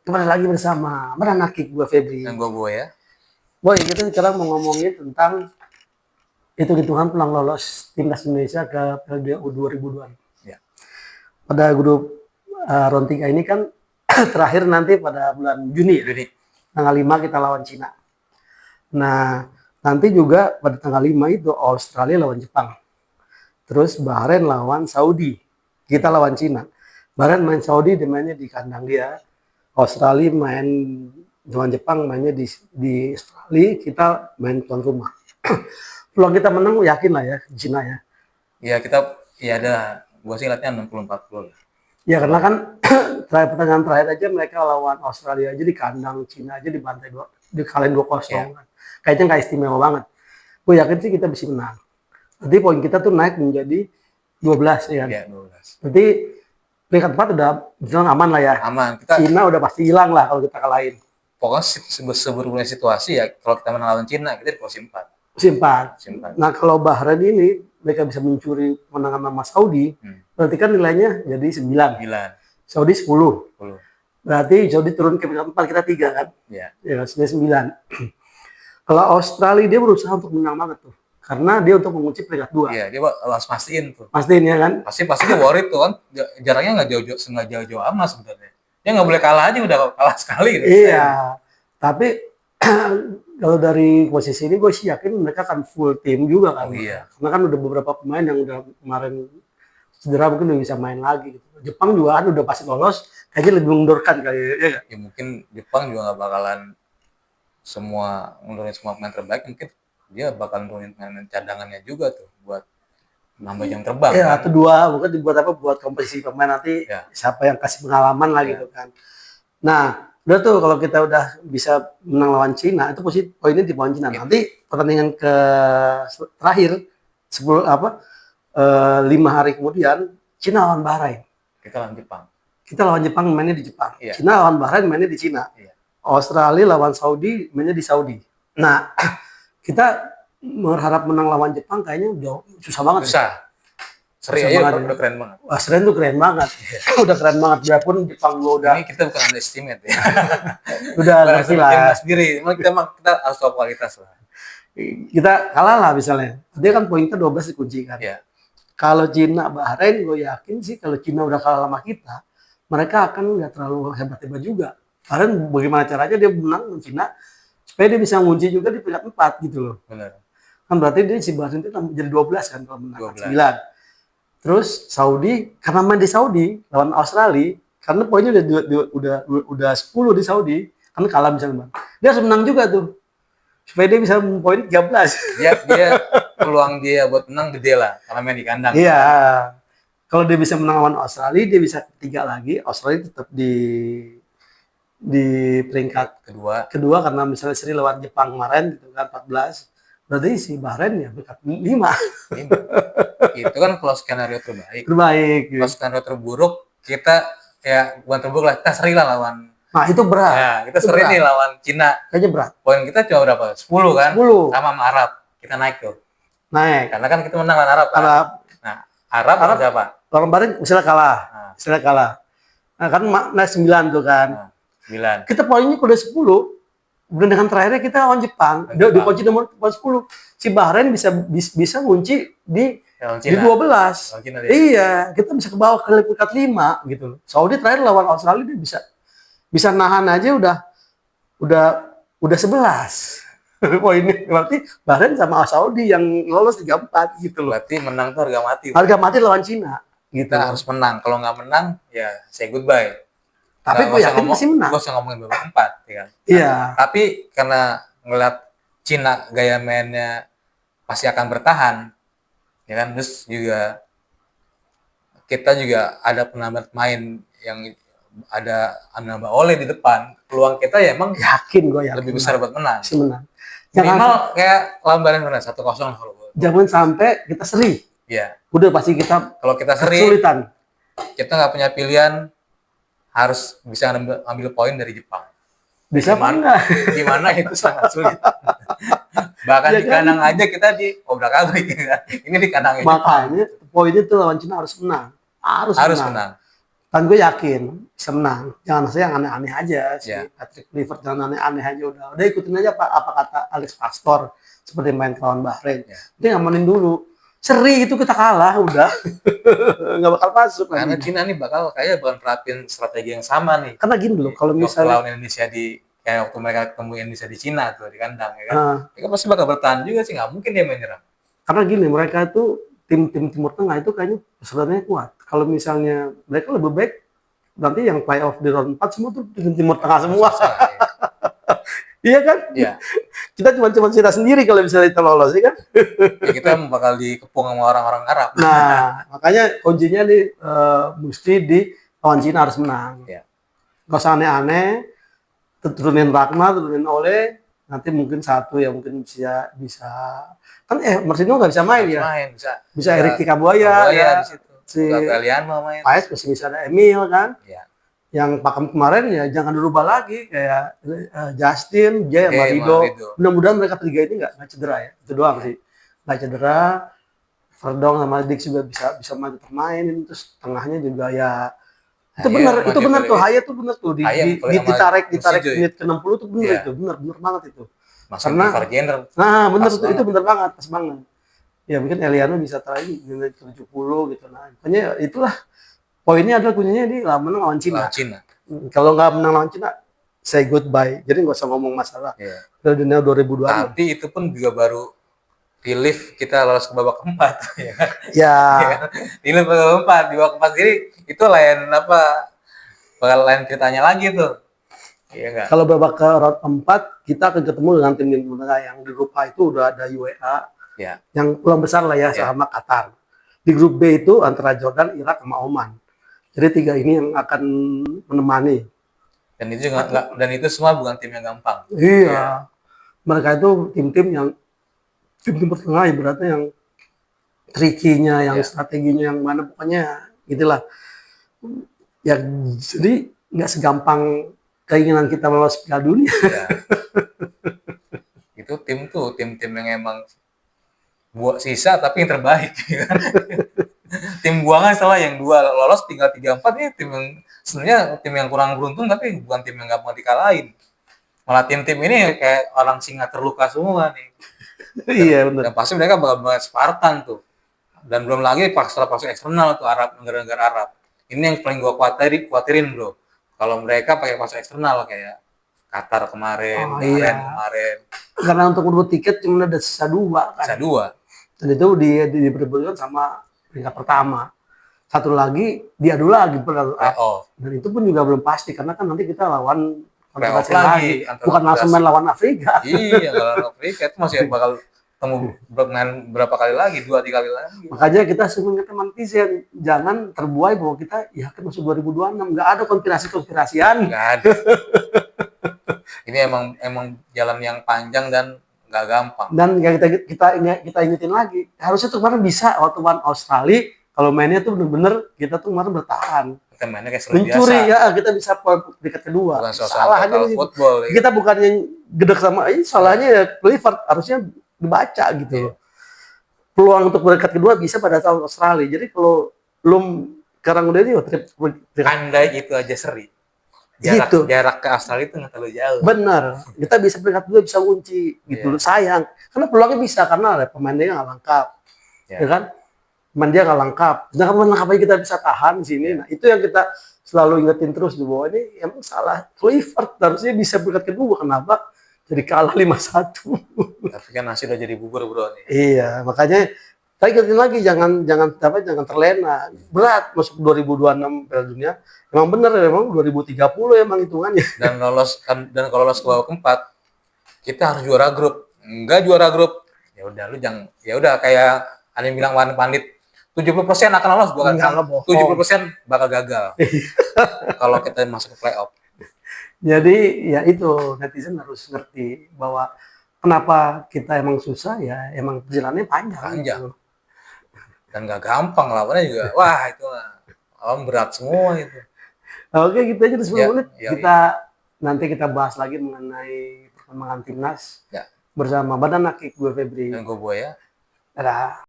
Kembali lagi bersama Meranakik gue Febri. Dan gue ya. Boy, kita sekarang mau ngomongin tentang hitung-hitungan peluang lolos timnas Indonesia ke Piala U 2002. Ya. Pada grup round 3 ini kan terakhir nanti pada bulan Juni. Tanggal 5 kita lawan Cina. Nah, nanti juga pada tanggal 5 itu Australia lawan Jepang. Terus Bahrain lawan Saudi. Kita lawan Cina. Bahrain main Saudi, dia mainnya di kandang dia. Australia main lawan Jepang, mainnya di Australia, kita main tuan rumah. Peluang kita menang yakin lah ya, Cina ya. Ya kita, ya ada, gue sih lihatnya 60-40 lah. Ya karena kan pertandingan terakhir aja mereka lawan Australia aja di kandang, Cina aja dibantai dikalahin 2-0 kan. Kayaknya nggak istimewa banget. Gue yakin sih kita bisa menang. Nanti poin kita tuh naik menjadi 12 ya kan. Ya, 12. Nanti peringkat 4 udah bilang aman lah ya. Aman. Cina udah pasti hilang lah kalau kita kalahin. Pokoknya seberapa situasi ya, kalau kita menang lawan Cina, kita di posisi 4. Simpan. Nah kalau Bahrain ini mereka bisa mencuri kemenangan sama Saudi, berarti kan nilainya jadi 9. Saudi 10. Berarti Saudi turun ke peringkat 4, kita 3 kan? Ya, sudah 9. Kalau Australia dia berusaha untuk menang banget tuh. Karena dia untuk mengunci peringkat 2. Iya, dia harus pastiin tuh. Pastiin ya kan? Pasti dia worry tuh kan. Jaraknya nggak jauh-jauh amat sebenarnya. Dia nggak boleh kalah aja, udah kalah sekali. Gitu. Iya. Tapi kalau dari posisi ini gue sih yakin mereka akan full tim juga kan. Iya. Karena kan udah beberapa pemain yang udah kemarin cedera mungkin udah bisa main lagi gitu. Jepang juga kan udah pasti lolos, kayaknya lebih mengundurkan kali ya. Ya mungkin Jepang juga nggak bakalan ngundurin semua pemain terbaik, mungkin dia bakal nurunin pemain cadangannya juga tuh buat nambah jam terbang. Iya, atau dua, mungkin dibuat apa buat kompetisi pemain nanti siapa yang kasih pengalaman lah gitu kan. Nah, udah tuh kalau kita udah bisa menang lawan Cina, itu poinnya di lawan Cina. Nanti pertandingan ke terakhir 5 hari kemudian Cina lawan Bahrain. Kita lawan Jepang mainnya di Jepang. Cina lawan Bahrain mainnya di Cina. Australia lawan Saudi mainnya di Saudi. Nah, kita berharap menang lawan Jepang kayaknya susah banget. Seri aja udah keren banget. Wah, Seri tuh keren banget. Udah keren banget. Biarpun Jepang gua udah. Ini kita bukan underestimate ya. Udah ngerti lah. Sendiri. Kita harus tahu kualitas lah. Kita kalah lah misalnya. Dia kan poin kita 12 dikunci kan. Kalau Cina Bahrain, gue yakin sih kalau Cina udah kalah sama kita, mereka akan nggak terlalu hebat-hebat juga. Bahrain bagaimana caranya dia menang Cina supaya dia bisa ngunci juga di peringkat 4 gitu loh. Benar. Kan berarti dia si Bahrain itu jadi 12 kan kalau menang 9. Terus Saudi karena main di Saudi lawan Australia, karena poinnya udah 10 di Saudi, kan kalah misalnya. Dia harus menang juga tuh. Supaya dia bisa poin 13. Dia peluang dia buat menang gede lah karena main di kandang. Iya. Kalau dia bisa menang lawan Australia, dia bisa 3 lagi. Australia tetap di peringkat kedua karena misalnya seri lawan Jepang kemarin gitu kan 14. Berarti si Bahrain ya peringkat 5. Itu kan kalau skenario terbaik. Kalau skenario terburuk kita ya bukan terburuk lah, kita seri lah lawan. Nah itu berat. Ya, kita seri nih lawan Cina. Kayaknya berat. Poin kita cuma berapa? 10 kan? 10. Sama Arab. Kita naik tuh. Naik. Karena kan kita menang lawan Arab kan? Nah, Arab siapa? Lawan Bahrain misalnya kalah. Nah kan naik 9 tuh kan. 9. Kita poinnya udah 10. Kemudian dengan terakhirnya kita lawan Jepang. Dia kunci nomor 10. Si Bahrain bisa kunci di 12. Iya, kita bisa ke bawah ke peringkat 5 gitu. Saudi terakhir lawan Australia dia bisa nahan aja udah 11. Poinnya berarti Bahrain sama Saudi yang lolos 3-4 gitu loh. Berarti menang tuh harga mati. Harga mati lawan Cina. Kita harus menang. Kalau nggak menang ya say goodbye. Tapi gue yakin masih menang. Gue usah ngomongin babak 4 ya kan. Iya. Tapi karena ngeliat Cina gaya mainnya pasti akan bertahan. Ya kan, terus juga kita juga ada penambahan main yang ada menambah oleh di depan, peluang kita ya emang yakin lebih besar buat menang. Minimal kayak lawan Bahrain 1-0 kalau jangan sampai kita seri. Iya. Udah pasti kita kalau kita seri kesulitan. Kita nggak punya pilihan, harus bisa ambil poin dari Jepang. Bisa mana? Gimana itu sangat sulit. Bahkan ya di kandang kan? Aja kita di obrak-abrik ya. Ini di kandang. Makanya poinnya tuh lawan Cina harus menang. Harus menang. Dan gue yakin bisa menang. Jangan maksudnya yang aneh-aneh aja si Ya. Patrick Kluivert, jangan aneh-aneh aja udah ikutin aja apa kata Alex Pastor seperti main lawan Bahrain. Ya. Dia ngamanin dulu. Seri itu kita kalah udah. Nggak bakal masuk Karena lagi. Cina nih kayaknya bakal terapin strategi yang sama nih. Karena gini loh, kalau Waktu misalnya lawan Indonesia kayak waktu mereka ketemu Indonesia di Cina tuh di kandang ya kan. uh, Mereka pasti bakal bertahan juga sih, nggak mungkin dia menyerang. karena gini mereka itu tim-tim Timur Tengah itu kayaknya sebenarnya kuat. Kalau misalnya mereka lebih baik nanti yang playoff di round 4 semua tuh tim Timur Tengah semua. Susah, ya. Iya kan? Ya. Kita cuma cerita sendiri kalau misalnya kita lolos, ya kan? Ya kita bakal dikepung sama orang-orang Arab. Nah, makanya kuncinya nih mesti di lawan Cina harus menang. Ya. Gak usah aneh-aneh, turunin Ragna, turunin Ole, nanti mungkin satu yang mungkin bisa kan Marcelo nggak bisa main ya. Main, Bisa Erik Kabuaya ya. di situ. Si Eliano main. AS masih bisa ada Emil kan. Ya. Yang pakem kemarin ya jangan dirubah lagi kayak Justin, Jay, sama Rido. Mudah-mudahan mereka tiga ini nggak cedera ya. Itu doang sih. Nggak cedera. Verdong sama Dix juga bisa maju main, terus tengahnya juga ya itu benar tuh Haya tuh benar tuh ditarik menit ke 60 tuh benar itu benar banget itu. Karena benar itu benar banget, pas banget. Ya mungkin Eliano bisa terakhir di menit 70 gitu. Nah, makanya itulah poinnya adalah kuncinya di lawan Cina. Kalau nggak menang lawan Cina, say goodbye. Jadi nggak usah ngomong masalah. Piala Dunia 2026. Tapi itu pun juga baru di lift kita lolos ke babak keempat. Ya. Di lift babak keempat, di babak keempat sendiri itu lain bakal lain ceritanya lagi tuh. Iya enggak? Kalau babak ke round 4 kita akan ketemu dengan tim tengah yang di grup A itu udah ada UEA. Ya. Yang peluang besar lah ya sama Qatar. Di grup B itu antara Jordan, Irak sama Oman. Jadi tiga ini yang akan menemani. Dan itu juga dan itu semua bukan tim yang gampang. Iya. Ya. Mereka itu tim-tim yang tim tengah ibaratnya yang tricky-nya, yang strateginya yang mana pokoknya gitulah. Ya jadi nggak segampang keinginan kita lolos Piala Dunia. Ya. Itu tim-tim yang emang buat sisa tapi yang terbaik. Tim buangan salah yang 2 lolos tinggal 3-4 ini tim yang sebenarnya tim yang kurang beruntung tapi bukan tim yang gampang dikalahin. Malah tim-tim ini kayak orang singa terluka semua nih. Iya benar. Dan pasti mereka bakal banget Spartan tuh. Dan belum lagi faktor eksternal tuh negara-negara Arab. Ini yang paling gua khawatirin bro. Kalau mereka pakai faktor eksternal kayak Qatar kemarin. Karena untuk berebut tiket cuma ada sisa 2 kan. Sisa 2. Dan itu diperebutkan sama peringkat pertama. Satu lagi diadu lagi playoff. Dan itu pun juga belum pasti karena kan nanti kita lawan konfederasi lagi. Bukan langsung main lawan Afrika. Iya, lawan Afrika itu masih bakal temu berapa kali lagi, 2-3 kali lagi. Makanya kita sebenarnya netizen jangan terbuai bahwa kita ya kan masuk 2026, nggak ada konspirasian. Nggak ada. Ini emang jalan yang panjang dan nggak gampang. Dan yang kita ingetin lagi, harusnya tuh kemarin bisa waktu lawan Australia, kalau mainnya tuh bener-bener kita tuh kemarin bertahan. Kita mainnya kayak seperti biasa. Mencuri ya, kita bisa peringkat kedua. Bukan salahnya football. Kita bukannya gedek sama, salahnya ya Kluivert harusnya dibaca gitu. Iya. Peluang untuk peringkat kedua bisa pada tahun Australia. Jadi kalau belum sekarang udah ini, andai itu aja seri. Jarak ke Australia itu nggak terlalu jauh. Benar, kita bisa peringkat dua bisa kunci gitu. Sayang, karena peluangnya bisa karena ada pemain dia nggak lengkap, ya kan? Pemain dia nggak lengkap. Nah, kenapa kita bisa tahan di sini? Nah, itu yang kita selalu ingetin terus di bawah ini. Emang salah Kluivert harusnya bisa peringkat kedua, kenapa? Jadi kalah 5-1. Tapi kan nasi udah jadi bubur bro nih. Iya, makanya saya ingetin lagi jangan terlena. Berat masuk 2026 Piala Dunia. Emang bener emang 2030 emang hitungannya. Dan kalau lolos ke babak keempat, kita harus juara grup. Enggak juara grup, ya udah lu jangan, ya udah kayak ada yang bilang Wan Pandit 70% akan lolos, bukan 70% bakal gagal. Kalau kita masuk ke playoff. Jadi ya itu netizen harus ngerti bahwa kenapa kita emang susah ya emang perjalanannya panjang. Gitu. Dan gak gampang lawannya juga. Wah itu berat semua itu. Oke, kita aja 10 menit. Nanti kita bahas lagi mengenai perkembangan timnas bersama Badan Akik, gue Febri. Dan gue Buaya. Dadah.